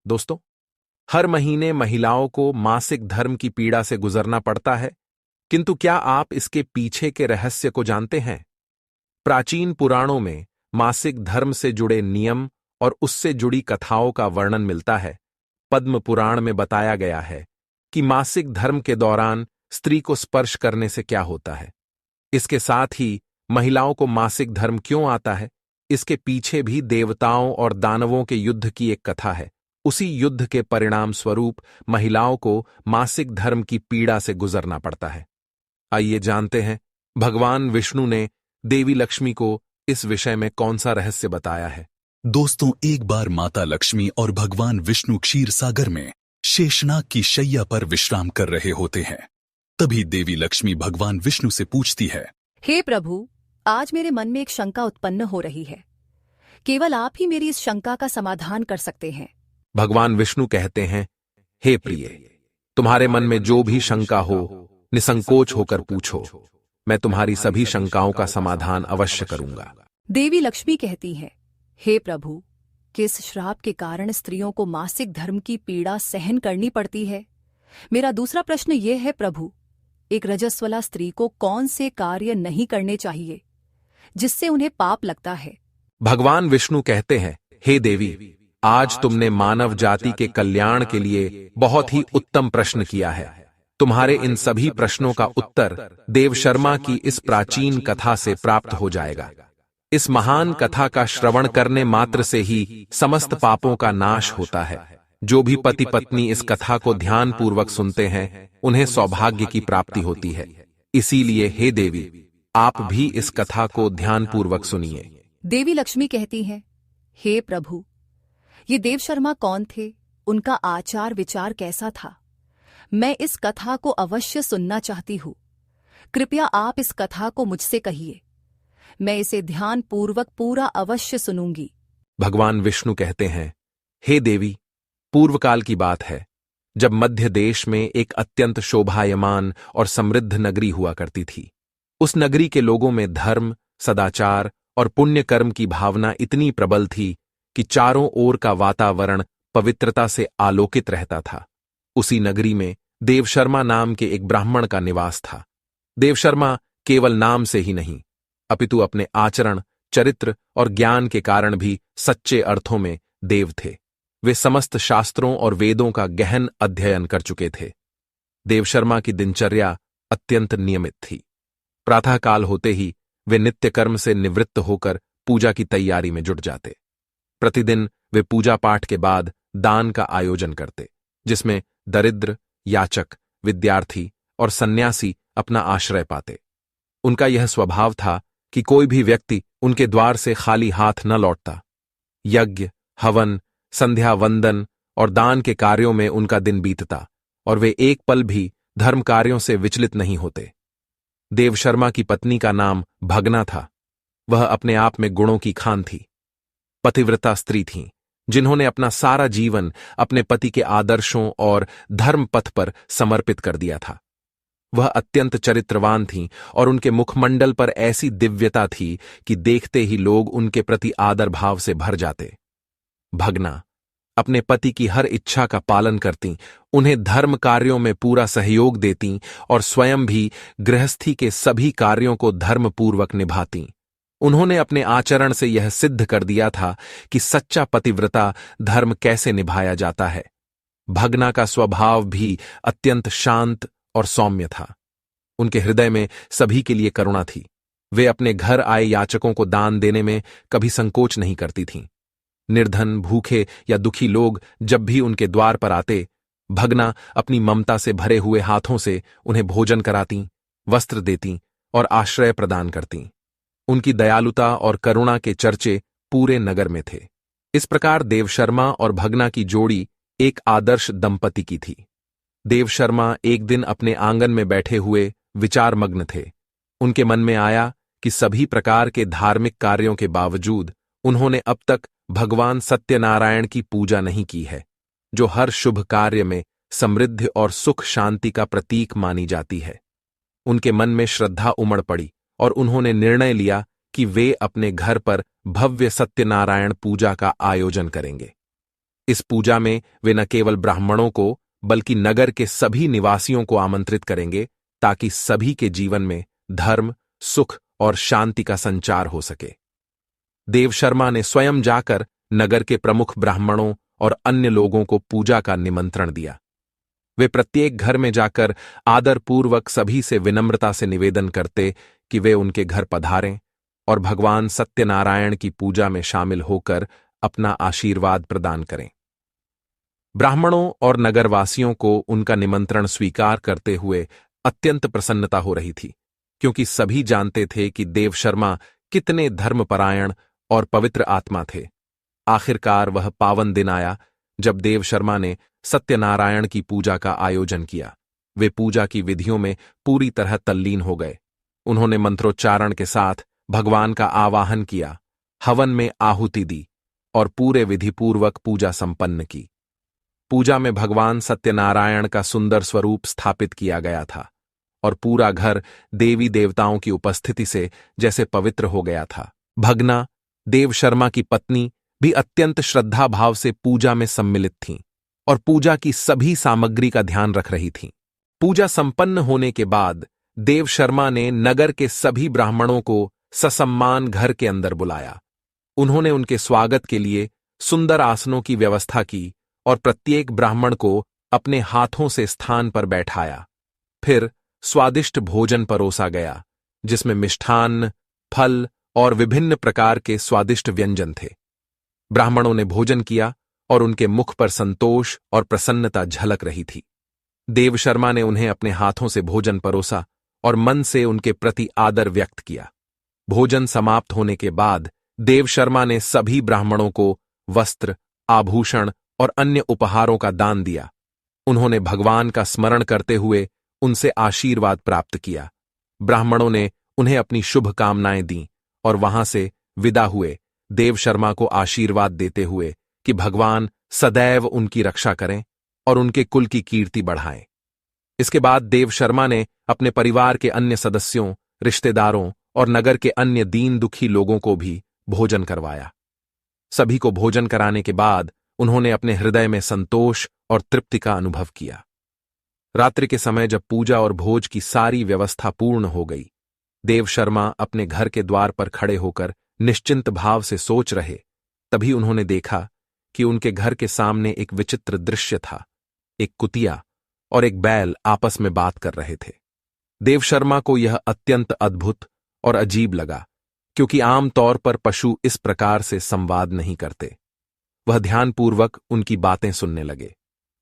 दोस्तों, हर महीने महिलाओं को मासिक धर्म की पीड़ा से गुजरना पड़ता है, किंतु क्या आप इसके पीछे के रहस्य को जानते हैं? प्राचीन पुराणों में मासिक धर्म से जुड़े नियम और उससे जुड़ी कथाओं का वर्णन मिलता है। पद्म पुराण में बताया गया है कि मासिक धर्म के दौरान स्त्री को स्पर्श करने से क्या होता है। इसके साथ ही महिलाओं को मासिक धर्म क्यों आता है, इसके पीछे भी देवताओं और दानवों के युद्ध की एक कथा है। उसी युद्ध के परिणाम स्वरूप महिलाओं को मासिक धर्म की पीड़ा से गुजरना पड़ता है। आइए जानते हैं भगवान विष्णु ने देवी लक्ष्मी को इस विषय में कौन सा रहस्य बताया है। दोस्तों, एक बार माता लक्ष्मी और भगवान विष्णु क्षीर सागर में शेषनाग की शैया पर विश्राम कर रहे होते हैं। तभी देवी लक्ष्मी भगवान विष्णु से पूछती है, हे प्रभु, आज मेरे मन में एक शंका उत्पन्न हो रही है। केवल आप ही मेरी इस शंका का समाधान कर सकते हैं। भगवान विष्णु कहते हैं, हे प्रिय, तुम्हारे मन में जो भी शंका हो निसंकोच होकर पूछो, मैं तुम्हारी सभी शंकाओं का समाधान अवश्य करूंगा। देवी लक्ष्मी कहती है, हे प्रभु, किस श्राप के कारण स्त्रियों को मासिक धर्म की पीड़ा सहन करनी पड़ती है? मेरा दूसरा प्रश्न यह है प्रभु, एक रजस्वला स्त्री को कौन से कार्य नहीं करने चाहिए जिससे उन्हें पाप लगता है? भगवान विष्णु कहते हैं, हे देवी, आज तुमने मानव जाति के कल्याण के लिए बहुत ही उत्तम प्रश्न किया है। तुम्हारे इन सभी प्रश्नों का उत्तर देवशर्मा की इस प्राचीन कथा से प्राप्त हो जाएगा। इस महान कथा का श्रवण करने मात्र से ही समस्त पापों का नाश होता है। जो भी पति पत्नी इस कथा को ध्यानपूर्वक सुनते हैं, उन्हें सौभाग्य की प्राप्ति होती है। इसीलिए हे देवी, आप भी इस कथा को ध्यानपूर्वक सुनिए। देवी लक्ष्मी कहती हैं, हे प्रभु, ये देवशर्मा कौन थे? उनका आचार विचार कैसा था? मैं इस कथा को अवश्य सुनना चाहती हूँ। कृपया आप इस कथा को मुझसे कहिए। मैं इसे ध्यानपूर्वक पूरा अवश्य सुनूंगी। भगवान विष्णु कहते हैं, हे देवी, पूर्वकाल की बात है जब मध्य देश में एक अत्यंत शोभायमान और समृद्ध नगरी हुआ करती थी। उस नगरी के लोगों में धर्म, सदाचार और पुण्य कर्म की भावना इतनी प्रबल थी कि चारों ओर का वातावरण पवित्रता से आलोकित रहता था। उसी नगरी में देवशर्मा नाम के एक ब्राह्मण का निवास था। देवशर्मा केवल नाम से ही नहीं, अपितु अपने आचरण, चरित्र और ज्ञान के कारण भी सच्चे अर्थों में देव थे। वे समस्त शास्त्रों और वेदों का गहन अध्ययन कर चुके थे। देवशर्मा की दिनचर्या अत्यंत नियमित थी। प्रातःकाल होते ही वे नित्य कर्म से निवृत्त होकर पूजा की तैयारी में जुट जाते। प्रतिदिन वे पूजा पाठ के बाद दान का आयोजन करते, जिसमें दरिद्र, याचक, विद्यार्थी और सन्यासी अपना आश्रय पाते। उनका यह स्वभाव था कि कोई भी व्यक्ति उनके द्वार से खाली हाथ न लौटता। यज्ञ, हवन, संध्या वंदन और दान के कार्यों में उनका दिन बीतता और वे एक पल भी धर्म कार्यों से विचलित नहीं होते। देवशर्मा की पत्नी का नाम भगना था। वह अपने आप में गुणों की खान थी। पतिव्रता स्त्री थीं, जिन्होंने अपना सारा जीवन अपने पति के आदर्शों और धर्म पथ पर समर्पित कर दिया था। वह अत्यंत चरित्रवान थीं और उनके मुखमंडल पर ऐसी दिव्यता थी कि देखते ही लोग उनके प्रति आदर भाव से भर जाते। भगना अपने पति की हर इच्छा का पालन करतीं, उन्हें धर्म कार्यों में पूरा सहयोग देतीं और स्वयं भी गृहस्थी के सभी कार्यों को धर्मपूर्वक निभातीं। उन्होंने अपने आचरण से यह सिद्ध कर दिया था कि सच्चा पतिव्रता धर्म कैसे निभाया जाता है। भगना का स्वभाव भी अत्यंत शांत और सौम्य था। उनके हृदय में सभी के लिए करुणा थी। वे अपने घर आए याचकों को दान देने में कभी संकोच नहीं करती थीं। निर्धन, भूखे या दुखी लोग जब भी उनके द्वार पर आते, भगना अपनी ममता से भरे हुए हाथों से उन्हें भोजन करातीं, वस्त्र देतीं और आश्रय प्रदान करतीं। उनकी दयालुता और करुणा के चर्चे पूरे नगर में थे। इस प्रकार देवशर्मा और भगना की जोड़ी एक आदर्श दंपति की थी। देवशर्मा एक दिन अपने आंगन में बैठे हुए विचारमग्न थे। उनके मन में आया कि सभी प्रकार के धार्मिक कार्यों के बावजूद उन्होंने अब तक भगवान सत्यनारायण की पूजा नहीं की है, जो हर शुभ कार्य में समृद्धि और सुख शांति का प्रतीक मानी जाती है। उनके मन में श्रद्धा उमड़ पड़ी और उन्होंने निर्णय लिया कि वे अपने घर पर भव्य सत्यनारायण पूजा का आयोजन करेंगे। इस पूजा में वे न केवल ब्राह्मणों को बल्कि नगर के सभी निवासियों को आमंत्रित करेंगे ताकि सभी के जीवन में धर्म, सुख और शांति का संचार हो सके। देव शर्मा ने स्वयं जाकर नगर के प्रमुख ब्राह्मणों और अन्य लोगों को पूजा का निमंत्रण दिया। वे प्रत्येक घर में जाकर आदरपूर्वक सभी से विनम्रता से निवेदन करते कि वे उनके घर पधारें और भगवान सत्यनारायण की पूजा में शामिल होकर अपना आशीर्वाद प्रदान करें। ब्राह्मणों और नगरवासियों को उनका निमंत्रण स्वीकार करते हुए अत्यंत प्रसन्नता हो रही थी, क्योंकि सभी जानते थे कि देव शर्मा कितने धर्मपरायण और पवित्र आत्मा थे। आखिरकार वह पावन दिन आया जब देव शर्मा ने सत्यनारायण की पूजा का आयोजन किया। वे पूजा की विधियों में पूरी तरह तल्लीन हो गए। उन्होंने मंत्रोच्चारण के साथ भगवान का आवाहन किया, हवन में आहुति दी और पूरे विधिपूर्वक पूजा संपन्न की। पूजा में भगवान सत्यनारायण का सुंदर स्वरूप स्थापित किया गया था और पूरा घर देवी देवताओं की उपस्थिति से जैसे पवित्र हो गया था। भगना, देव शर्मा की पत्नी, भी अत्यंत श्रद्धा भाव से पूजा में सम्मिलित थीं और पूजा की सभी सामग्री का ध्यान रख रही थीं। पूजा संपन्न होने के बाद देव शर्मा ने नगर के सभी ब्राह्मणों को ससम्मान घर के अंदर बुलाया। उन्होंने उनके स्वागत के लिए सुंदर आसनों की व्यवस्था की और प्रत्येक ब्राह्मण को अपने हाथों से स्थान पर बैठाया। फिर स्वादिष्ट भोजन परोसा गया, जिसमें मिष्ठान्न, फल और विभिन्न प्रकार के स्वादिष्ट व्यंजन थे। ब्राह्मणों ने भोजन किया और उनके मुख पर संतोष और प्रसन्नता झलक रही थी। देव शर्मा ने उन्हें अपने हाथों से भोजन परोसा और मन से उनके प्रति आदर व्यक्त किया। भोजन समाप्त होने के बाद देव शर्मा ने सभी ब्राह्मणों को वस्त्र, आभूषण और अन्य उपहारों का दान दिया। उन्होंने भगवान का स्मरण करते हुए उनसे आशीर्वाद प्राप्त किया। ब्राह्मणों ने उन्हें अपनी शुभकामनाएं दीं और वहां से विदा हुए, देव शर्मा को आशीर्वाद देते हुए कि भगवान सदैव उनकी रक्षा करें और उनके कुल की कीर्ति बढ़ाएं। इसके बाद देव शर्मा ने अपने परिवार के अन्य सदस्यों, रिश्तेदारों और नगर के अन्य दीन दुखी लोगों को भी भोजन करवाया। सभी को भोजन कराने के बाद उन्होंने अपने हृदय में संतोष और तृप्ति का अनुभव किया। रात्रि के समय जब पूजा और भोज की सारी व्यवस्था पूर्ण हो गई, देव शर्मा अपने घर के द्वार पर खड़े होकर निश्चिंत भाव से सोच रहे, तभी उन्होंने देखा कि उनके घर के सामने एक विचित्र दृश्य था। एक कुतिया और एक बैल आपस में बात कर रहे थे। देव शर्मा को यह अत्यंत अद्भुत और अजीब लगा, क्योंकि आमतौर पर पशु इस प्रकार से संवाद नहीं करते। वह ध्यानपूर्वक उनकी बातें सुनने लगे।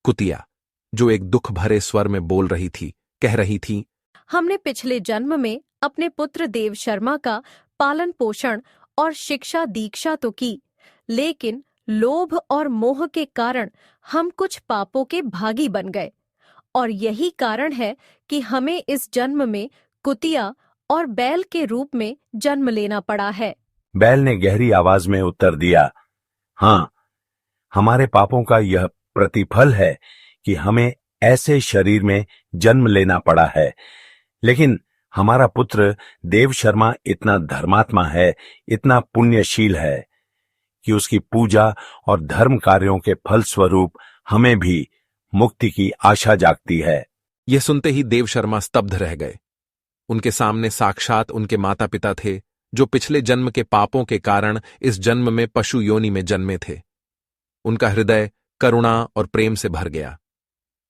कुतिया, जो एक दुख भरे स्वर में बोल रही थी, कह रही थी, हमने पिछले जन्म में अपने पुत्र देव शर्मा का पालन पोषण और शिक्षा दीक्षा तो की, लेकिन लोभ और मोह के कारण हम कुछ पापों के भागी बन गए और यही कारण है कि हमें इस जन्म में कुतिया और बैल के रूप में जन्म लेना पड़ा है। बैल ने गहरी आवाज में उत्तर दिया, हाँ, हमारे पापों का यह प्रतिफल है कि हमें ऐसे शरीर में जन्म लेना पड़ा है, लेकिन हमारा पुत्र देव शर्मा इतना धर्मात्मा है, इतना पुण्यशील है कि उसकी पूजा और धर्म कार्यों के फल स्वरूप हमें भी मुक्ति की आशा जागती है। यह सुनते ही देव शर्मा स्तब्ध रह गए। उनके सामने साक्षात उनके माता पिता थे, जो पिछले जन्म के पापों के कारण इस जन्म में पशु योनि में जन्मे थे। उनका हृदय करुणा और प्रेम से भर गया।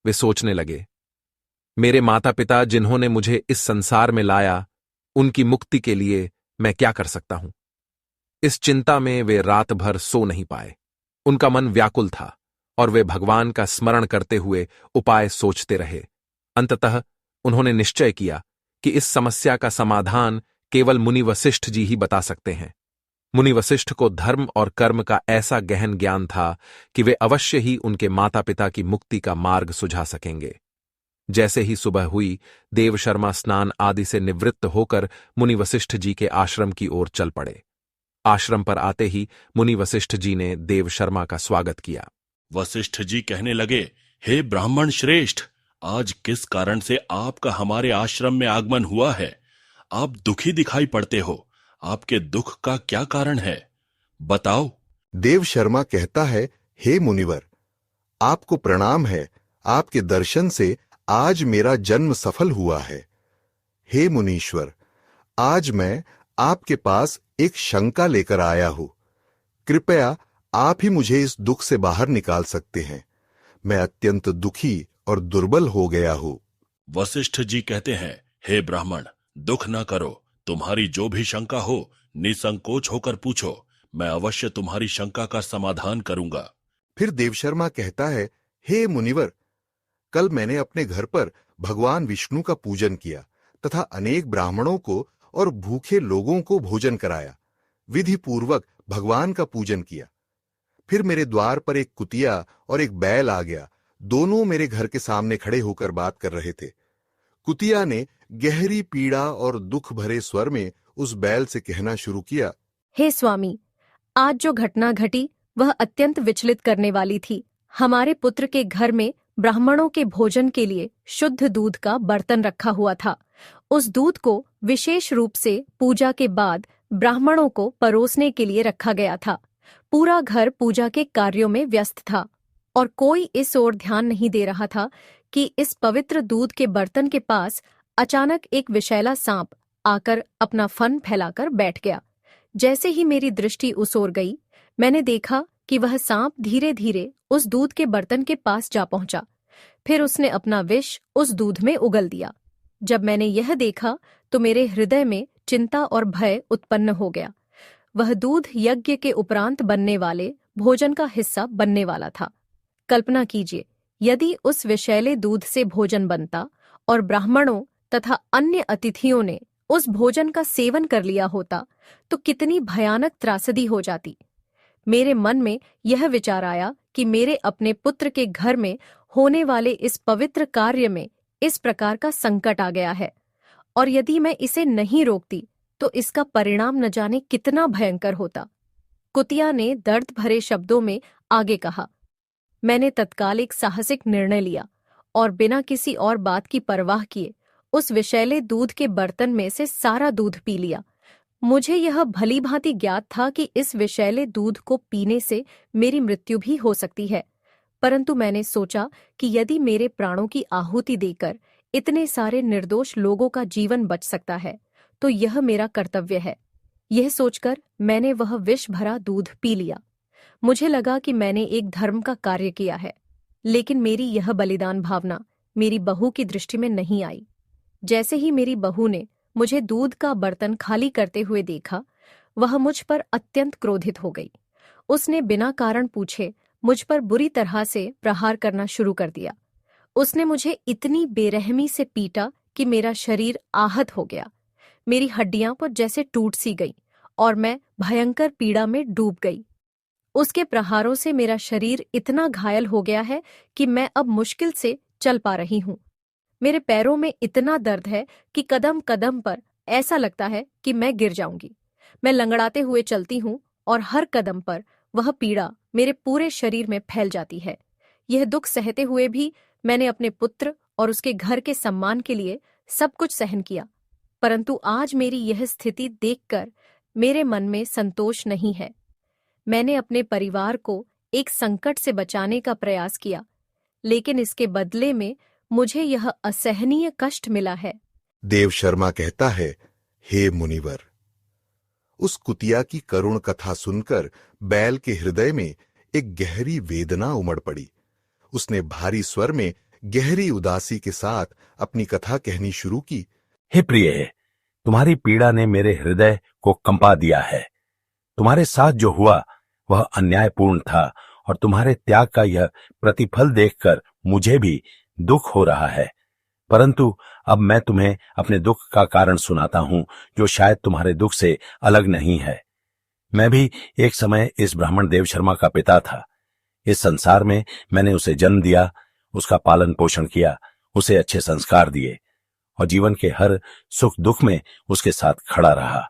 वे सोचने लगे, मेरे माता पिता जिन्होंने मुझे इस संसार में लाया, उनकी मुक्ति के लिए मैं क्या कर सकता हूं। इस चिंता में वे रात भर सो नहीं पाए। उनका मन व्याकुल था और वे भगवान का स्मरण करते हुए उपाय सोचते रहे। अंततः उन्होंने निश्चय किया कि इस समस्या का समाधान केवल मुनि वशिष्ठ जी ही बता सकते हैं। मुनि वशिष्ठ को धर्म और कर्म का ऐसा गहन ज्ञान था कि वे अवश्य ही उनके माता पिता की मुक्ति का मार्ग सुझा सकेंगे। जैसे ही सुबह हुई, देव शर्मा स्नान आदि से निवृत्त होकर मुनि वशिष्ठ जी के आश्रम की ओर चल पड़े। आश्रम पर आते ही मुनि वशिष्ठ जी ने देव शर्मा का स्वागत किया। वशिष्ठ जी कहने लगे, हे ब्राह्मण श्रेष्ठ, आज किस कारण से आपका हमारे आश्रम में आगमन हुआ है? आप दुखी दिखाई पड़ते हो। आपके दुख का क्या कारण है? बताओ। देव शर्मा कहता है, हे मुनिवर, आपको प्रणाम है, आपके दर्शन से आज मेरा जन्म सफल हुआ है। हे मुनीश्वर, आज मैं आपके पास एक शंका लेकर आया हूं। कृपया आप ही मुझे इस दुख से बाहर निकाल सकते हैं। मैं अत्यंत दुखी और दुर्बल हो गया हूं। वशिष्ठ जी कहते हैं, हे ब्राह्मण, दुख न करो। तुम्हारी जो भी शंका हो निसंकोच होकर पूछो, मैं अवश्य तुम्हारी शंका का समाधान करूंगा। फिर देवशर्मा कहता है, हे मुनिवर, कल मैंने अपने घर पर भगवान विष्णु का पूजन किया तथा अनेक ब्राह्मणों को और भूखे लोगों को भोजन कराया। विधि पूर्वक भगवान का पूजन किया। फिर मेरे द्वार पर एक कुतिया और एक बैल आ गया। दोनों मेरे घर के सामने खड़े होकर बात कर रहे थे। कुतिया ने गहरी पीड़ा और दुख भरे स्वर में उस बैल से कहना शुरू किया, हे स्वामी, आज जो घटना घटी वह अत्यंत विचलित करने वाली थी। हमारे पुत्र के घर में ब्राह्मणों के भोजन के लिए शुद्ध दूध का बर्तन रखा हुआ था। उस दूध को विशेष रूप से पूजा के बाद ब्राह्मणों को परोसने के लिए रखा गया था। पूरा घर पूजा के कार्यों में व्यस्त था और कोई इस ओर ध्यान नहीं दे रहा था कि इस पवित्र दूध के बर्तन के पास अचानक एक विषैला सांप आकर अपना फन फैलाकर बैठ गया। जैसे ही मेरी दृष्टि उस ओर गई, मैंने देखा कि वह सांप धीरे धीरे उस दूध के बर्तन के पास जा पहुंचा। फिर उसने अपना विष उस दूध में उगल दिया। जब मैंने यह देखा तो मेरे हृदय में चिंता और भय उत्पन्न हो गया। वह दूध यज्ञ के उपरांत बनने वाले भोजन का हिस्सा बनने वाला था। कल्पना कीजिए, यदि उस विषैले दूध से भोजन बनता और ब्राह्मणों तथा अन्य अतिथियों ने उस भोजन का सेवन कर लिया होता तो कितनी भयानक त्रासदी हो जाती। मेरे मन में यह विचार आया कि मेरे अपने पुत्र के घर में होने वाले इस पवित्र कार्य में इस प्रकार का संकट आ गया है, और यदि मैं इसे नहीं रोकती तो इसका परिणाम न जाने कितना भयंकर होता। कुतिया ने दर्द भरे शब्दों में आगे कहा। मैंने तत्काल एक साहसिक निर्णय लिया और बिना किसी और बात की परवाह किए उस विषैले दूध के बर्तन में से सारा दूध पी लिया। मुझे यह भली भांति ज्ञात था कि इस विषैले दूध को पीने से मेरी मृत्यु भी हो सकती है, परंतु मैंने सोचा कि यदि मेरे प्राणों की आहुति देकर इतने सारे निर्दोष लोगों का जीवन बच सकता है तो यह मेरा कर्तव्य है। यह सोचकर मैंने वह विष भरा दूध पी लिया। मुझे लगा कि मैंने एक धर्म का कार्य किया है, लेकिन मेरी यह बलिदान भावना मेरी बहू की दृष्टि में नहीं आई। जैसे ही मेरी बहू ने मुझे दूध का बर्तन खाली करते हुए देखा, वह मुझ पर अत्यंत क्रोधित हो गई। उसने बिना कारण पूछे मुझ पर बुरी तरह से प्रहार करना शुरू कर दिया। उसने मुझे इतनी बेरहमी से पीटा कि मेरा शरीर आहत हो गया। मेरी हड्डियां पर जैसे टूट सी गईं और मैं भयंकर पीड़ा में डूब गई। उसके प्रहारों से मेरा शरीर इतना घायल हो गया है कि मैं अब मुश्किल से चल पा रही हूँ। मेरे पैरों में इतना दर्द है कि कदम कदम पर ऐसा लगता है कि मैं गिर जाऊंगी। मैं लंगड़ाते हुए चलती हूँ और हर कदम पर वह पीड़ा मेरे पूरे शरीर में फैल जाती है। यह दुख सहते हुए भी मैंने अपने पुत्र और उसके घर के सम्मान के लिए सब कुछ सहन किया, परंतु आज मेरी यह स्थिति देखकर मेरे मन में संतोष नहीं है। मैंने अपने परिवार को एक संकट से बचाने का प्रयास किया, लेकिन इसके बदले में मुझे यह असहनीय कष्ट मिला है। देवशर्मा कहता है, हे मुनिवर, उस कुतिया की करुण कथा सुनकर बैल के हृदय में एक गहरी वेदना उमड़ पड़ी। उसने भारी स्वर में गहरी उदासी के साथ अपनी कथा कहनी शुरू की। हे प्रिय, तुम्हारी पीड़ा ने मेरे हृदय को कंपा दिया है। तुम्हारे साथ जो हुआ वह अन्यायपूर्ण था और तुम्हारे त्याग का यह प्रतिफल देखकर मुझे भी दुख हो रहा है। परंतु अब मैं तुम्हें अपने दुख का कारण सुनाता हूं, जो शायद तुम्हारे दुख से अलग नहीं है। मैं भी एक समय इस ब्राह्मण देवशर्मा का पिता था। इस संसार में मैंने उसे जन्म दिया, उसका पालन पोषण किया, उसे अच्छे संस्कार दिए और जीवन के हर सुख दुख में उसके साथ खड़ा रहा।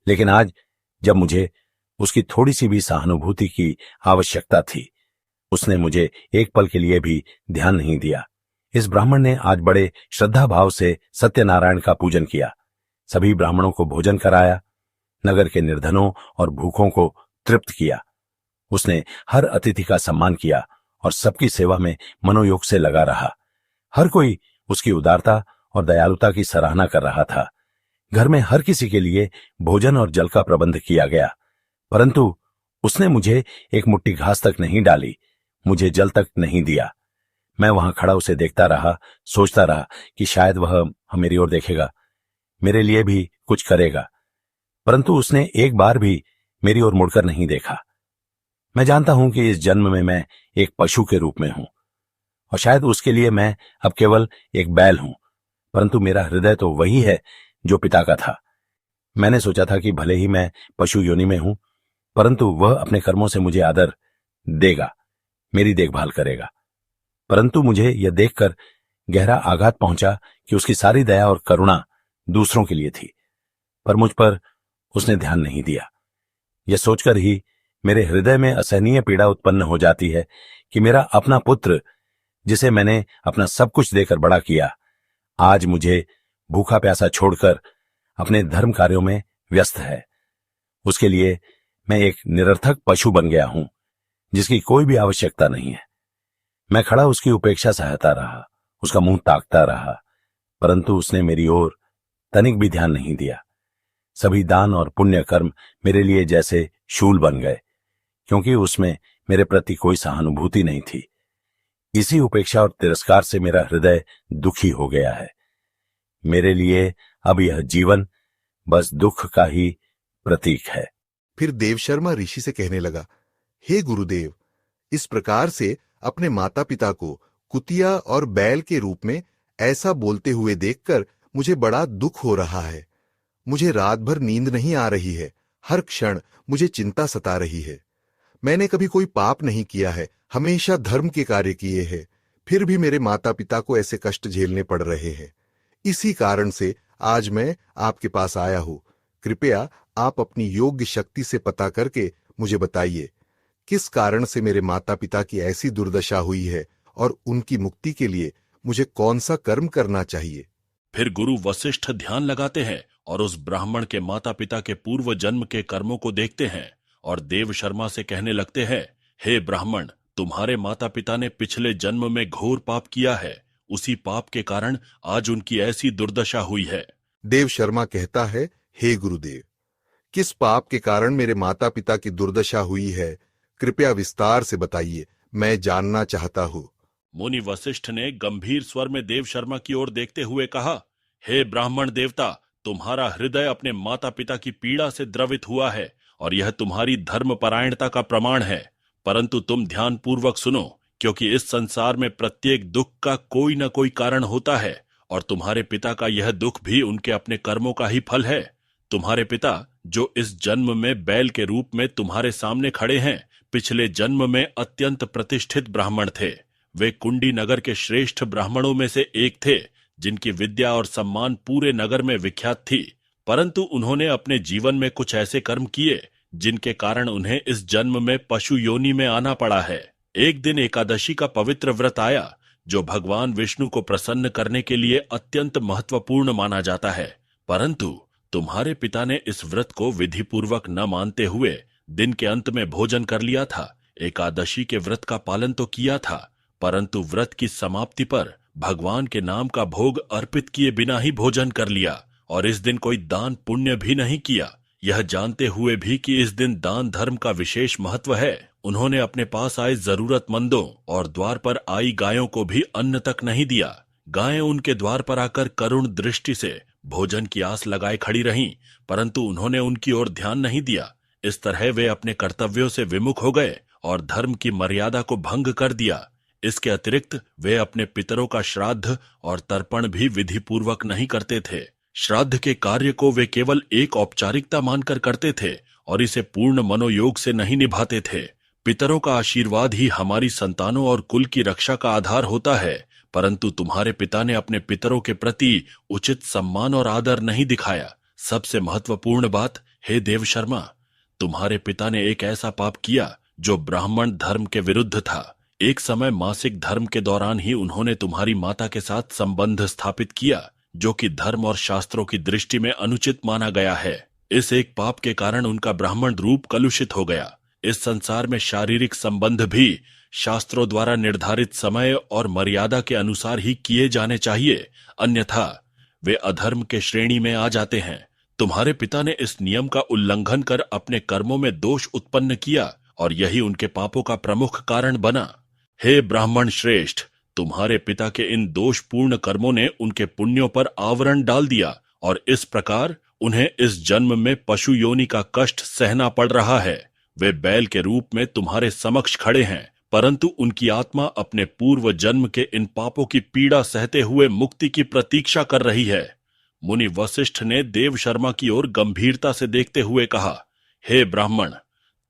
लेकिन आज जब मुझे उसकी थोड़ी सी भी सहानुभूति की आवश्यकता थी, उसने मुझे एक पल के लिए भी ध्यान नहीं दिया। इस ब्राह्मण ने आज बड़े श्रद्धा भाव से सत्यनारायण का पूजन किया, सभी ब्राह्मणों को भोजन कराया, नगर के निर्धनों और भूखों को तृप्त किया। उसने हर अतिथि का सम्मान किया और सबकी सेवा में मनोयोग से लगा रहा। हर कोई उसकी उदारता और दयालुता की सराहना कर रहा था। घर में हर किसी के लिए भोजन और जल का प्रबंध किया गया, परंतु उसने मुझे एक मुट्ठी घास तक नहीं डाली, मुझे जल तक नहीं दिया। मैं वहां खड़ा उसे देखता रहा, सोचता रहा कि शायद वह मेरी ओर देखेगा, मेरे लिए भी कुछ करेगा, परंतु उसने एक बार भी मेरी ओर मुड़कर नहीं देखा। मैं जानता हूं कि इस जन्म में मैं एक पशु के रूप में हूं और शायद उसके लिए मैं अब केवल एक बैल हूं, परंतु मेरा हृदय तो वही है जो पिता का था। मैंने सोचा था कि भले ही मैं पशु योनि में हूं, परंतु वह अपने कर्मों से मुझे आदर देगा, मेरी देखभाल करेगा। परंतु मुझे यह देखकर गहरा आघात पहुंचा कि उसकी सारी दया और करुणा दूसरों के लिए थी, पर मुझ पर उसने ध्यान नहीं दिया। यह सोचकर ही मेरे हृदय में असहनीय पीड़ा उत्पन्न हो जाती है कि मेरा अपना पुत्र, जिसे मैंने अपना सब कुछ देकर बड़ा किया, आज मुझे भूखा प्यासा छोड़कर अपने धर्म कार्यों में व्यस्त है। उसके लिए मैं एक निरर्थक पशु बन गया हूं, जिसकी कोई भी आवश्यकता नहीं है। मैं खड़ा उसकी उपेक्षा सहता रहा, उसका मुंह ताकता रहा, परंतु उसने मेरी ओर तनिक भी ध्यान नहीं दिया। सभी दान और पुण्य कर्म मेरे लिए जैसे शूल बन गए, क्योंकि उसमें मेरे प्रति कोई सहानुभूति नहीं थी। इसी उपेक्षा और तिरस्कार से मेरा हृदय दुखी हो गया है। मेरे लिए अब यह जीवन बस दुख का ही प्रतीक है। फिर देवशर्मा ऋषि से कहने लगा, हे गुरुदेव, इस प्रकार से अपने माता पिता को कुतिया और बैल के रूप में ऐसा बोलते हुए देखकर मुझे बड़ा दुख हो रहा है। मुझे रात भर नींद नहीं आ रही है, हर क्षण मुझे चिंता सता रही है। मैंने कभी कोई पाप नहीं किया है, हमेशा धर्म के कार्य किए हैं, फिर भी मेरे माता पिता को ऐसे कष्ट झेलने पड़ रहे हैं। इसी कारण से आज मैं आपके पास आया हूं। कृपया आप अपनी योग्य शक्ति से पता करके मुझे बताइए, किस कारण से मेरे माता पिता की ऐसी दुर्दशा हुई है और उनकी मुक्ति के लिए मुझे कौन सा कर्म करना चाहिए। फिर गुरु वशिष्ठ ध्यान लगाते हैं और उस ब्राह्मण के माता पिता के पूर्व जन्म के कर्मों को देखते हैं और देव शर्मा से कहने लगते हैं, हे ब्राह्मण, तुम्हारे माता पिता ने पिछले जन्म में घोर पाप किया है, उसी पाप के कारण आज उनकी ऐसी दुर्दशा हुई है। देव शर्मा कहता है, हे गुरुदेव, किस पाप के कारण मेरे माता पिता की दुर्दशा हुई है, कृपया विस्तार से बताइए, मैं जानना चाहता हूं। मुनि वशिष्ठ ने गंभीर स्वर में देव शर्मा की ओर देखते हुए कहा, हे ब्राह्मण देवता, तुम्हारा हृदय अपने माता पिता की पीड़ा से द्रवित हुआ है और यह तुम्हारी धर्मपरायणता का प्रमाण है। परंतु तुम ध्यान पूर्वक सुनो, क्योंकि इस संसार में प्रत्येक दुख का कोई न कोई कारण होता है और तुम्हारे पिता का यह दुख भी उनके अपने कर्मों का ही फल है। तुम्हारे पिता, जो इस जन्म में बैल के रूप में तुम्हारे सामने खड़े हैं, पिछले जन्म में अत्यंत प्रतिष्ठित ब्राह्मण थे। वे कुंडी नगर के श्रेष्ठ ब्राह्मणों में से एक थे, जिनकी विद्या और सम्मान पूरे नगर में विख्यात थी। परंतु उन्होंने अपने जीवन में कुछ ऐसे कर्म किए जिनके कारण उन्हें इस जन्म में पशु योनि में आना पड़ा है। एक दिन एकादशी का पवित्र व्रत आया, जो भगवान विष्णु को प्रसन्न करने के लिए अत्यंत महत्वपूर्ण माना जाता है। परंतु तुम्हारे पिता ने इस व्रत को विधि पूर्वक न मानते हुए दिन के अंत में भोजन कर लिया था। एकादशी के व्रत का पालन तो किया था, परंतु व्रत की समाप्ति पर भगवान के नाम का भोग अर्पित किए बिना ही भोजन कर लिया और इस दिन कोई दान पुण्य भी नहीं किया। यह जानते हुए भी कि इस दिन दान धर्म का विशेष महत्व है, उन्होंने अपने पास आए जरूरतमंदों और द्वार पर आई गायों को भी अन्न तक नहीं दिया। गायें उनके द्वार पर आकर करुण दृष्टि से भोजन की आस लगाए खड़ी रहीं, परंतु उन्होंने उनकी ओर ध्यान नहीं दिया। इस तरह वे अपने कर्तव्यों से विमुख हो गए और धर्म की मर्यादा को भंग कर दिया। इसके अतिरिक्त वे अपने पितरों का श्राद्ध और तर्पण भी विधि पूर्वक नहीं करते थे। श्राद्ध के कार्य को वे केवल एक औपचारिकता मानकर करते थे और इसे पूर्ण मनोयोग से नहीं निभाते थे। पितरों का आशीर्वाद ही हमारी संतानों और कुल की रक्षा का आधार होता है, परंतु तुम्हारे पिता ने अपने पितरों के प्रति उचित सम्मान और आदर नहीं दिखाया। सबसे महत्वपूर्ण बात, हे देव शर्मा, तुम्हारे पिता ने एक ऐसा पाप किया जो ब्राह्मण धर्म के विरुद्ध था। एक समय मासिक धर्म के दौरान ही उन्होंने तुम्हारी माता के साथ संबंध स्थापित किया, जो कि धर्म और शास्त्रों की दृष्टि में अनुचित माना गया है। इस एक पाप के कारण उनका ब्राह्मण रूप कलुषित हो गया। इस संसार में शारीरिक संबंध भी शास्त्रों द्वारा निर्धारित समय और मर्यादा के अनुसार ही किए जाने चाहिए, अन्यथा वे अधर्म के श्रेणी में आ जाते हैं। तुम्हारे पिता ने इस नियम का उल्लंघन कर अपने कर्मों में दोष उत्पन्न किया और यही उनके पापों का प्रमुख कारण बना। हे ब्राह्मण श्रेष्ठ, तुम्हारे पिता के इन दोषपूर्ण कर्मों ने उनके पुण्यों पर आवरण डाल दिया और इस प्रकार उन्हें इस जन्म में पशु योनि का कष्ट सहना पड़ रहा है। वे बैल के रूप में तुम्हारे समक्ष खड़े हैं, परंतु उनकी आत्मा अपने पूर्व जन्म के इन पापों की पीड़ा सहते हुए मुक्ति की प्रतीक्षा कर रही है। मुनि वशिष्ठ ने देव शर्मा की ओर गंभीरता से देखते हुए कहा, हे ब्राह्मण,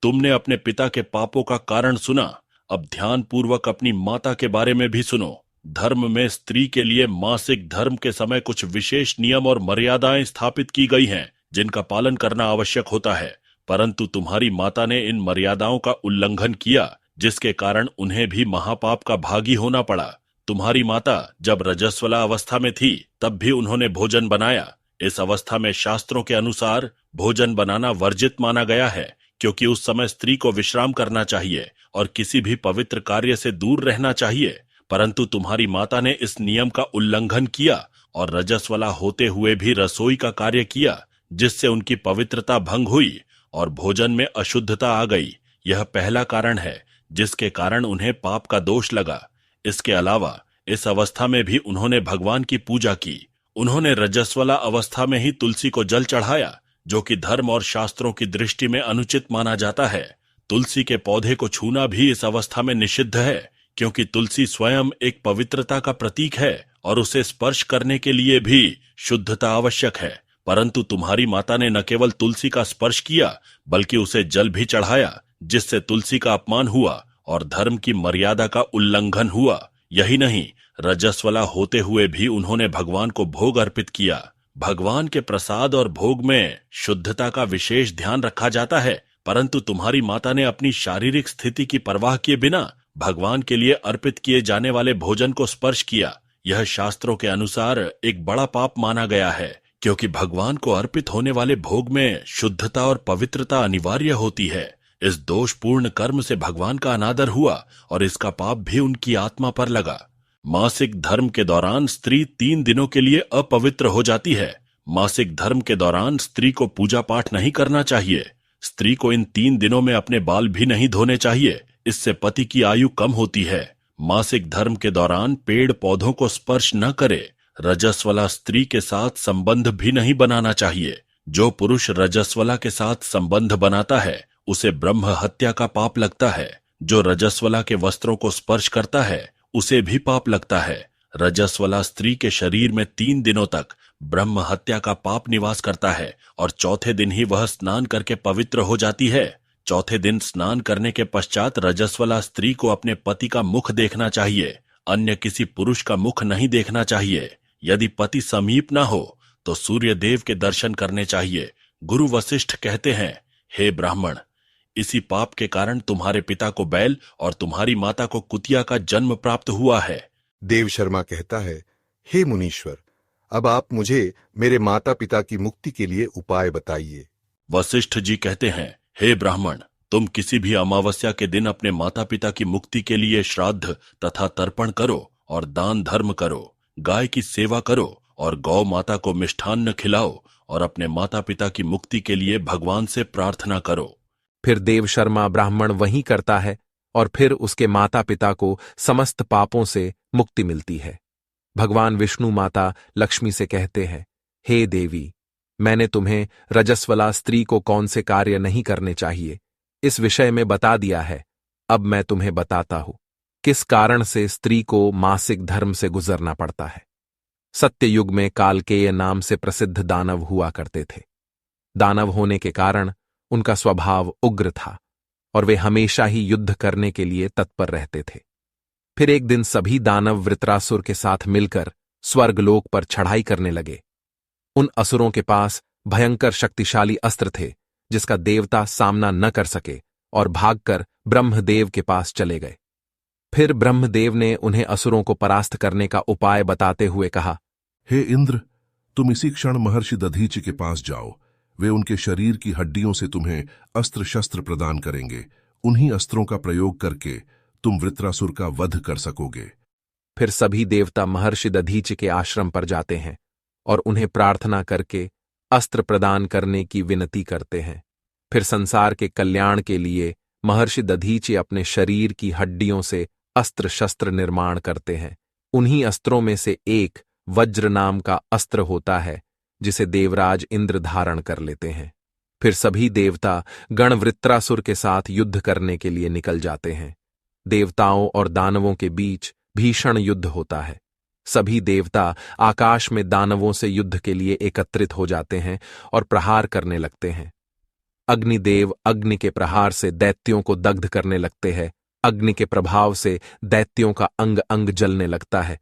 तुमने अपने पिता के पापों का कारण सुना, अब ध्यान पूर्वक अपनी माता के बारे में भी सुनो। धर्म में स्त्री के लिए मासिक धर्म के समय कुछ विशेष नियम और मर्यादाएं स्थापित की गई हैं, जिनका पालन करना आवश्यक होता है, परंतु तुम्हारी माता ने इन मर्यादाओं का उल्लंघन किया, जिसके कारण उन्हें भी महापाप का भागी होना पड़ा। तुम्हारी माता जब रजस्वला अवस्था में थी तब भी उन्होंने भोजन बनाया। इस अवस्था में शास्त्रों के अनुसार भोजन बनाना वर्जित माना गया है, क्योंकि उस समय स्त्री को विश्राम करना चाहिए और किसी भी पवित्र कार्य से दूर रहना चाहिए, परंतु तुम्हारी माता ने इस नियम का उल्लंघन किया और रजस्वला होते हुए भी रसोई का कार्य किया, जिससे उनकी पवित्रता भंग हुई और भोजन में अशुद्धता आ गई। यह पहला कारण है जिसके कारण उन्हें पाप का दोष लगा। इसके अलावा इस अवस्था में भी उन्होंने भगवान की पूजा की। उन्होंने रजस्वला अवस्था में ही तुलसी को जल चढ़ाया, जो कि धर्म और शास्त्रों की दृष्टि में अनुचित माना जाता है। तुलसी के पौधे को छूना भी इस अवस्था में निषिद्ध है, क्योंकि तुलसी स्वयं एक पवित्रता का प्रतीक है और उसे स्पर्श करने के लिए भी शुद्धता आवश्यक है। परंतु तुम्हारी माता ने न केवल तुलसी का स्पर्श किया, बल्कि उसे जल भी चढ़ाया, जिससे तुलसी का अपमान हुआ और धर्म की मर्यादा का उल्लंघन हुआ। यही नहीं, रजस्वला होते हुए भी उन्होंने भगवान को भोग अर्पित किया। भगवान के प्रसाद और भोग में शुद्धता का विशेष ध्यान रखा जाता है, परंतु तुम्हारी माता ने अपनी शारीरिक स्थिति की परवाह किए बिना भगवान के लिए अर्पित किए जाने वाले भोजन को स्पर्श किया। यह शास्त्रों के अनुसार एक बड़ा पाप माना गया है, क्योंकि भगवान को अर्पित होने वाले भोग में शुद्धता और पवित्रता अनिवार्य होती है। इस दोषपूर्ण कर्म से भगवान का अनादर हुआ और इसका पाप भी उनकी आत्मा पर लगा। मासिक धर्म के दौरान स्त्री 3 दिनों के लिए अपवित्र हो जाती है। मासिक धर्म के दौरान स्त्री को पूजा पाठ नहीं करना चाहिए। स्त्री को इन 3 दिनों में अपने बाल भी नहीं धोने चाहिए, इससे पति की आयु कम होती है। मासिक धर्म के दौरान पेड़ पौधों को स्पर्श न करे। रजस्वला स्त्री के साथ संबंध भी नहीं बनाना चाहिए। जो पुरुष रजस्वला के साथ संबंध बनाता है उसे ब्रह्म हत्या का पाप लगता है। जो रजस्वला के वस्त्रों को स्पर्श करता है उसे भी पाप लगता है। रजस्वला स्त्री के शरीर में 3 दिनों तक ब्रह्म हत्या का पाप निवास करता है और चौथे दिन ही वह स्नान करके पवित्र हो जाती है। चौथे दिन स्नान करने के पश्चात रजस्वला स्त्री को अपने पति का मुख देखना चाहिए, अन्य किसी पुरुष का मुख नहीं देखना चाहिए। यदि पति समीप न हो तो सूर्य देव के दर्शन करने चाहिए। गुरु वशिष्ठ कहते हैं, हे ब्राह्मण, इसी पाप के कारण तुम्हारे पिता को बैल और तुम्हारी माता को कुतिया का जन्म प्राप्त हुआ है। देव शर्मा कहता है, हे मुनीश्वर, अब आप मुझे मेरे माता पिता की मुक्ति के लिए उपाय बताइए। वशिष्ठ जी कहते हैं, हे ब्राह्मण, तुम किसी भी अमावस्या के दिन अपने माता पिता की मुक्ति के लिए श्राद्ध तथा तर्पण करो और दान धर्म करो। गाय की सेवा करो और गौ माता को मिष्ठान्न खिलाओ और अपने माता पिता की मुक्ति के लिए भगवान से प्रार्थना करो। फिर देव शर्मा ब्राह्मण वही करता है और फिर उसके माता पिता को समस्त पापों से मुक्ति मिलती है। भगवान विष्णु माता लक्ष्मी से कहते हैं, हे देवी, मैंने तुम्हें रजस्वला स्त्री को कौन से कार्य नहीं करने चाहिए इस विषय में बता दिया है। अब मैं तुम्हें बताता हूं किस कारण से स्त्री को मासिक धर्म से गुजरना पड़ता है। सत्ययुग में कालकेय नाम से प्रसिद्ध दानव हुआ करते थे। दानव होने के कारण उनका स्वभाव उग्र था और वे हमेशा ही युद्ध करने के लिए तत्पर रहते थे। फिर एक दिन सभी दानव वृत्रासुर के साथ मिलकर स्वर्गलोक पर चढ़ाई करने लगे। उन असुरों के पास भयंकर शक्तिशाली अस्त्र थे जिसका देवता सामना न कर सके और भागकर ब्रह्मदेव के पास चले गए। फिर ब्रह्मदेव ने उन्हें असुरों को परास्त करने का उपाय बताते हुए कहा, हे इंद्र, तुम इसी क्षण महर्षि दधीचि के पास जाओ। वे उनके शरीर की हड्डियों से तुम्हें अस्त्र शस्त्र प्रदान करेंगे। उन्हीं अस्त्रों का प्रयोग करके तुम वृत्रासुर का वध कर सकोगे। फिर सभी देवता महर्षि दधीचि के आश्रम पर जाते हैं और उन्हें प्रार्थना करके अस्त्र प्रदान करने की विनती करते हैं। फिर संसार के कल्याण के लिए महर्षि दधीचि अपने शरीर की हड्डियों से अस्त्र शस्त्र निर्माण करते हैं। उन्हीं अस्त्रों में से एक वज्र नाम का अस्त्र होता है, जिसे देवराज इंद्र धारण कर लेते हैं। फिर सभी देवता गण वृत्रासुर के साथ युद्ध करने के लिए निकल जाते हैं। देवताओं और दानवों के बीच भीषण युद्ध होता है। सभी देवता आकाश में दानवों से युद्ध के लिए एकत्रित हो जाते हैं और प्रहार करने लगते हैं। अग्निदेव अग्नि के प्रहार से दैत्यों को दग्ध करने लगते हैं। अग्नि के प्रभाव से दैत्यों का अंग अंग जलने लगता है।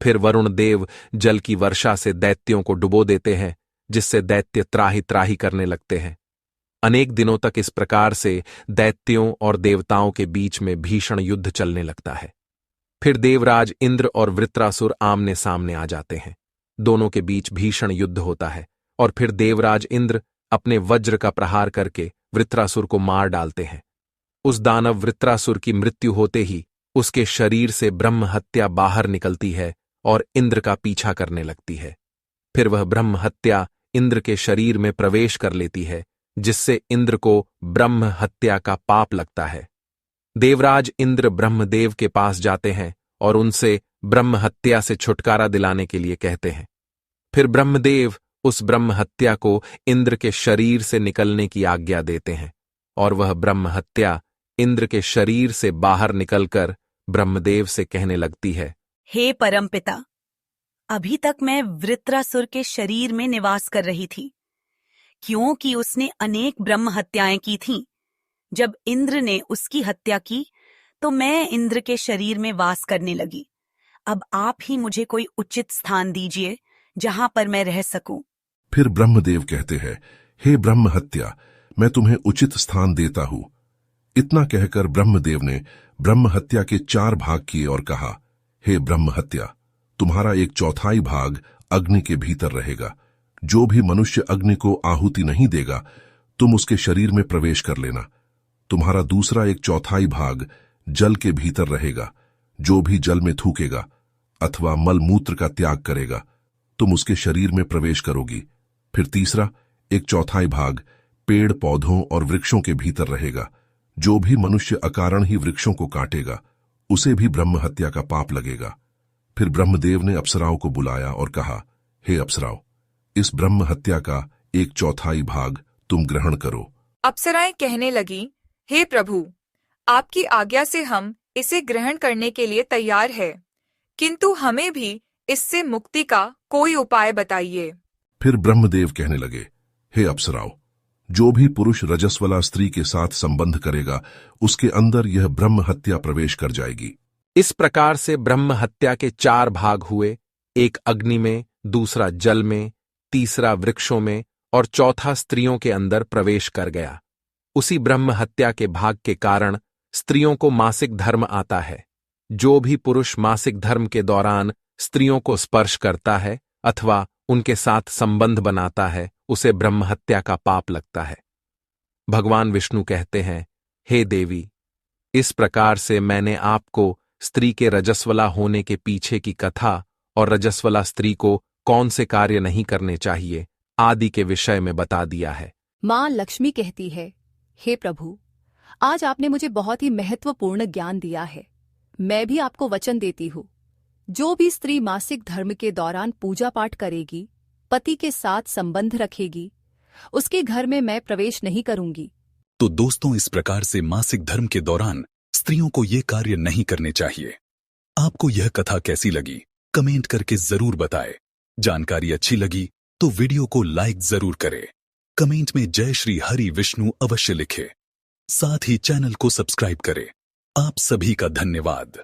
फिर वरुण देव जल की वर्षा से दैत्यों को डुबो देते हैं, जिससे दैत्य त्राहि त्राहि करने लगते हैं। अनेक दिनों तक इस प्रकार से दैत्यों और देवताओं के बीच में भीषण युद्ध चलने लगता है। फिर देवराज इंद्र और वृत्रासुर आमने सामने आ जाते हैं। दोनों के बीच भीषण युद्ध होता है और फिर देवराज इंद्र अपने वज्र का प्रहार करके वृत्रासुर को मार डालते हैं। उस दानव वृत्रासुर की मृत्यु होते ही उसके शरीर से ब्रह्म हत्या बाहर निकलती है और इंद्र का पीछा करने लगती है। फिर वह ब्रह्म हत्या इंद्र के शरीर में प्रवेश कर लेती है, जिससे इंद्र को ब्रह्म हत्या का पाप लगता है। देवराज इंद्र ब्रह्मदेव के पास जाते हैं और उनसे ब्रह्म हत्या से छुटकारा दिलाने के लिए कहते हैं। फिर ब्रह्मदेव उस ब्रह्म हत्या को इंद्र के शरीर से निकलने की आज्ञा देते हैं और वह ब्रह्म हत्या इंद्र के शरीर से बाहर निकलकर ब्रह्मदेव से कहने लगती है, हे परमपिता, अभी तक मैं वृत्रासुर के शरीर में निवास कर रही थी, क्योंकि उसने अनेक ब्रह्म हत्याएं की थीं। जब इंद्र ने उसकी हत्या की तो मैं इंद्र के शरीर में वास करने लगी। अब आप ही मुझे कोई उचित स्थान दीजिए जहां पर मैं रह सकूं। फिर ब्रह्मदेव कहते हैं, हे ब्रह्म हत्या, मैं तुम्हें उचित स्थान देता हूं। इतना कहकर ब्रह्मदेव ने ब्रह्म हत्या के 4 भाग किए और कहा, हे ब्रह्म हत्या, तुम्हारा 1/4 भाग अग्नि के भीतर रहेगा। जो भी मनुष्य अग्नि को आहुति नहीं देगा, तुम उसके शरीर में प्रवेश कर लेना। तुम्हारा दूसरा 1/4 भाग जल के भीतर रहेगा। जो भी जल में थूकेगा अथवा मल मूत्र का त्याग करेगा, तुम उसके शरीर में प्रवेश करोगी। फिर तीसरा 1/4 भाग पेड़ पौधों और वृक्षों के भीतर रहेगा। जो भी मनुष्य अकारण ही वृक्षों को काटेगा, उसे भी ब्रह्म हत्या का पाप लगेगा। फिर ब्रह्मदेव ने अप्सराओं को बुलाया और कहा, हे अप्सराओं, इस ब्रह्म हत्या का 1/4 भाग तुम ग्रहण करो। अप्सराएं कहने लगी, हे प्रभु, आपकी आज्ञा से हम इसे ग्रहण करने के लिए तैयार है, किंतु हमें भी इससे मुक्ति का कोई उपाय बताइए। फिर ब्रह्मदेव कहने लगे, हे अप्सराओं, जो भी पुरुष रजस्वला स्त्री के साथ संबंध करेगा, उसके अंदर यह ब्रह्म हत्या प्रवेश कर जाएगी। इस प्रकार से ब्रह्म हत्या के 4 भाग हुए, एक अग्नि में, दूसरा जल में, तीसरा वृक्षों में और चौथा स्त्रियों के अंदर प्रवेश कर गया। उसी ब्रह्म हत्या के भाग के कारण स्त्रियों को मासिक धर्म आता है। जो भी पुरुष मासिक धर्म के दौरान स्त्रियों को स्पर्श करता है अथवा उनके साथ संबंध बनाता है, उसे ब्रह्म हत्या का पाप लगता है। भगवान विष्णु कहते हैं, हे देवी, इस प्रकार से मैंने आपको स्त्री के रजस्वला होने के पीछे की कथा और रजस्वला स्त्री को कौन से कार्य नहीं करने चाहिए आदि के विषय में बता दिया है। मां लक्ष्मी कहती है, हे प्रभु, आज आपने मुझे बहुत ही महत्वपूर्ण ज्ञान दिया है। मैं भी आपको वचन देती हूँ, जो भी स्त्री मासिक धर्म के दौरान पूजा पाठ करेगी, पति के साथ संबंध रखेगी, उसके घर में मैं प्रवेश नहीं करूंगी। तो दोस्तों, इस प्रकार से मासिक धर्म के दौरान स्त्रियों को ये कार्य नहीं करने चाहिए। आपको यह कथा कैसी लगी, कमेंट करके जरूर बताएं। जानकारी अच्छी लगी तो वीडियो को लाइक जरूर करें। कमेंट में जय श्री हरि विष्णु अवश्य लिखें। साथ ही चैनल को सब्सक्राइब करें। आप सभी का धन्यवाद।